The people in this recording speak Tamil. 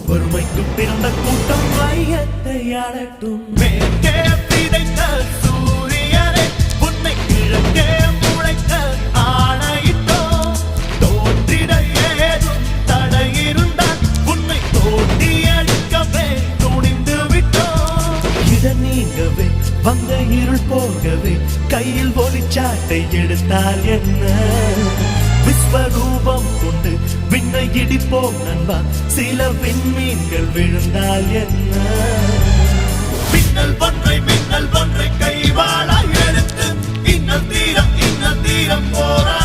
பொறுமைக்கு பிறந்த கூட்டம் வையத்தை ஆளட்டும். மேற்கே பிதைத்த சூரியனே உன்னை கிழக்கே முளைக்க ஆணையிட்டோம். தோன்றிட ஏதும் தடை இருந்தால் உன்னை தோண்டி அடிக்கவே துணிந்து விட்டோம். இட நீங்கவே வந்த இருள் போகவே கையில் ஒளிச்சாட்டை எடுத்தால் என்ன? விஸ்வரூபம் கொண்டு விண்ணை இடிப்போம் நண்பா, சில விண்மீன்கள் விழுந்தால் என்ன? மின்னல் ஒன்றை கைவாளா எடுத்து இன்னல் தீரம் போரா